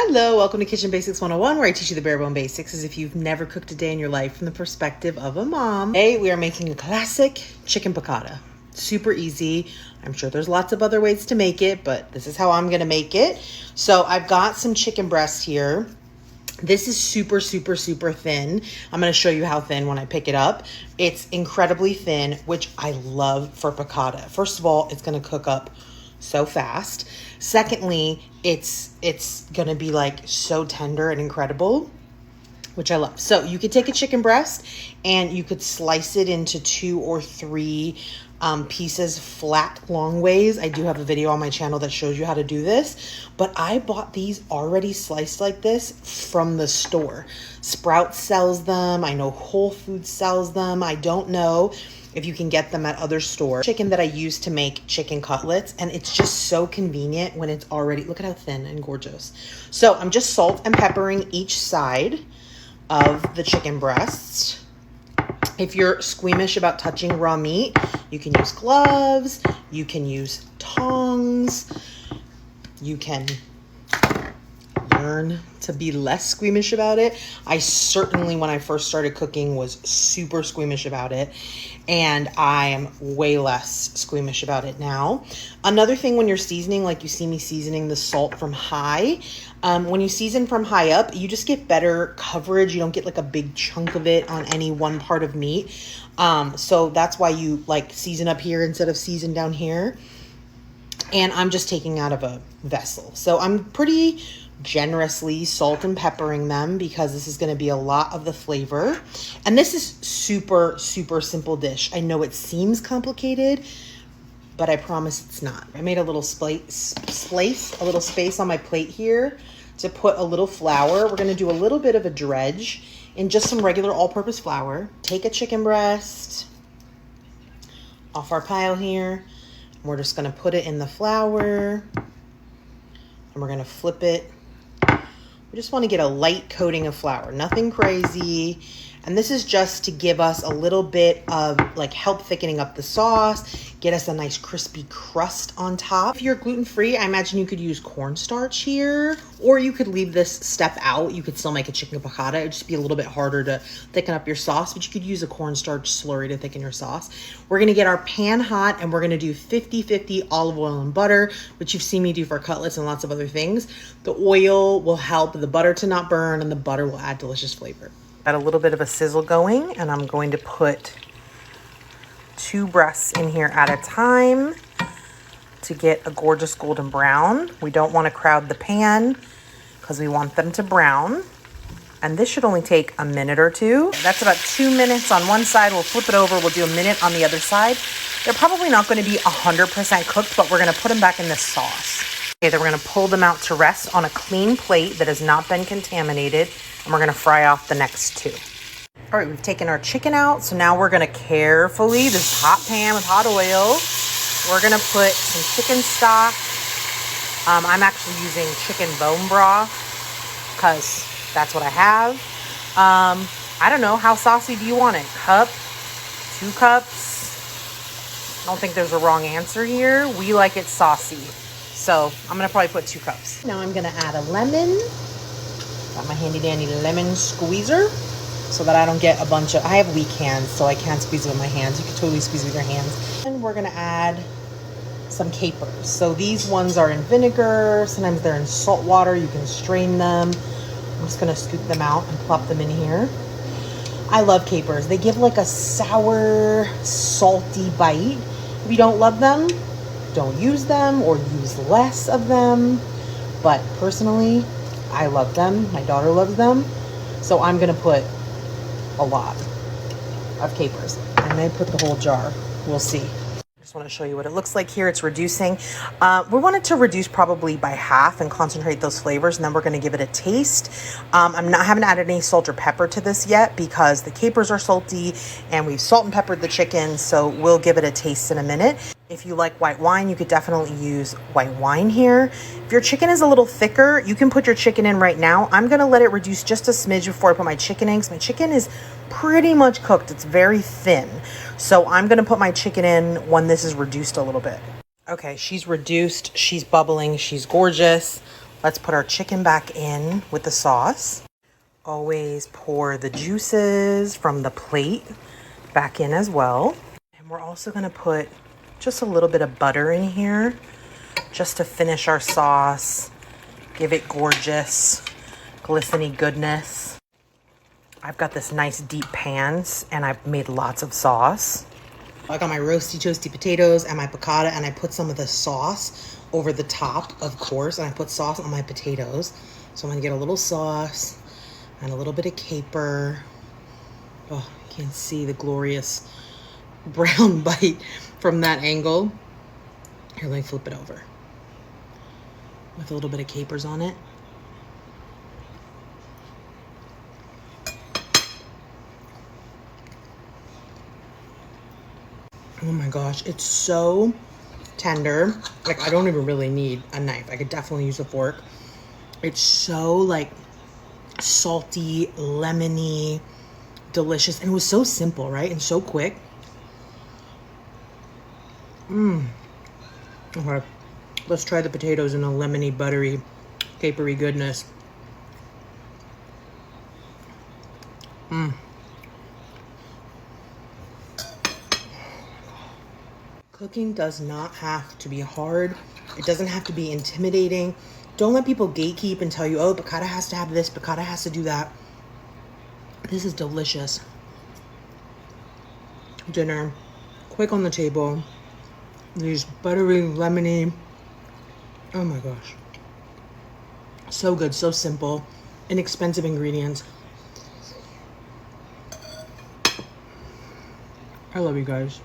Hello, welcome to Kitchen Basics 101, where I teach you the bare bone basics as if you've never cooked a day in your life from the perspective of a mom. Today we are making a classic chicken piccata. Super easy. I'm sure there's lots of other ways to make it, but this is how I'm gonna make it. So I've got some chicken breast here. This is super thin. I'm going to show you how thin when I pick it up. It's incredibly thin, which I love for piccata. First of all, it's going to cook up so fast. Secondly, it's going to be like so tender and incredible, which I love. So you could take a chicken breast and you could slice it into 2 or 3 pieces flat long ways. I do have a video on my channel that shows you how to do this, but I bought these already sliced like this from the store. Sprouts sells them. I know Whole Foods sells them. I don't know if you can get them at other stores. Chicken that I use to make chicken cutlets, and it's just so convenient when it's already, look at how thin and gorgeous. So I'm just salt and peppering each side of the chicken breasts. If you're squeamish about touching raw meat, you can use gloves, you can use tongs, you can learn to be less squeamish about it. I certainly, when I first started cooking, was super squeamish about it, and I am way less squeamish about it now. Another thing when you're seasoning, like you see me seasoning the salt from high, when you season from high up, you just get better coverage. You don't get like a big chunk of it on any one part of meat. So that's why you like season up here instead of season down here. And I'm just taking out of a vessel. So I'm pretty generously salt and peppering them because this is going to be a lot of the flavor. And this is super simple dish. I know it seems complicated, but I promise it's not. I made a little space on my plate here to put a little flour. We're going to do a little bit of a dredge in just some regular all-purpose flour. Take a chicken breast off our pile here. We're just going to put it in the flour, and we're going to flip it. We just want to get a light coating of flour, nothing crazy. And this is just to give us a little bit of like help thickening up the sauce, get us a nice crispy crust on top. If you're gluten-free, I imagine you could use cornstarch here, or you could leave this step out. You could still make a chicken piccata. It'd just be a little bit harder to thicken up your sauce, but you could use a cornstarch slurry to thicken your sauce. We're gonna get our pan hot and we're gonna do 50-50 olive oil and butter, which you've seen me do for cutlets and lots of other things. The oil will help the butter to not burn, and the butter will add delicious flavor. Got a little bit of a sizzle going, and I'm going to put 2 breasts in here at a time to get a gorgeous golden brown. We don't want to crowd the pan because we want them to brown. And this should only take a minute or 2. That's about 2 minutes on one side. We'll flip it over. We'll do a minute on the other side. They're probably not going to be 100% cooked, but we're going to put them back in this sauce. Okay, then we're going to pull them out to rest on a clean plate that has not been contaminated. And we're going to fry off the next 2. All right, we've taken our chicken out. So now we're going to carefully, this hot pan with hot oil, we're going to put some chicken stock. I'm actually using chicken bone broth because that's what I have. I don't know, how saucy do you want it? Cup, 2 cups? I don't think there's a wrong answer here. We like it saucy. So I'm going to probably put 2 cups. Now I'm going to add a lemon. Got my handy dandy lemon squeezer so that I don't get a bunch of, I have weak hands, so I can't squeeze it with my hands. You can totally squeeze it with your hands. And we're gonna add some capers. So these ones are in vinegar. Sometimes they're in salt water. You can strain them. I'm just gonna scoop them out and plop them in here. I love capers. They give like a sour, salty bite. If you don't love them, don't use them or use less of them. But personally, I love them. My daughter loves them. So I'm going to put a lot of capers. I may put the whole jar. We'll see. Just want to show you what it looks like here. It's reducing. We want it to reduce probably by half and concentrate those flavors, and then we're going to give it a taste. I haven't added any salt or pepper to this yet because the capers are salty and we've salt and peppered the chicken, so we'll give it a taste in a minute. If you like white wine, you could definitely use white wine here. If your chicken is a little thicker, you can put your chicken in right now. I'm going to let it reduce just a smidge before I put my chicken in because my chicken is pretty much cooked. It's very thin. So I'm going to put my chicken in when this is reduced a little bit. Okay, she's reduced. She's bubbling. She's gorgeous. Let's put our chicken back in with the sauce. Always pour the juices from the plate back in as well. And we're also gonna put just a little bit of butter in here just to finish our sauce, give it gorgeous, glistening goodness. I've got this nice deep pans and I've made lots of sauce. I got my roasty toasty potatoes and my piccata, and I put some of the sauce over the top, of course, and I put sauce on my potatoes. So I'm gonna get a little sauce and a little bit of caper. Oh, you can see the glorious brown bite from that angle. Here, let me flip it over. With a little bit of capers on it. Oh my gosh, it's so tender. Like, I don't even really need a knife. I could definitely use a fork. It's so like salty, lemony, delicious, and it was so simple, right? And so quick. Okay, let's try the potatoes in a lemony, buttery, capery goodness. Cooking does not have to be hard. It doesn't have to be intimidating. Don't let people gatekeep and tell you, oh, piccata has to have this, piccata has to do that. This is delicious. Dinner, quick on the table. These buttery, lemony, oh my gosh. So good, so simple, inexpensive ingredients. I love you guys.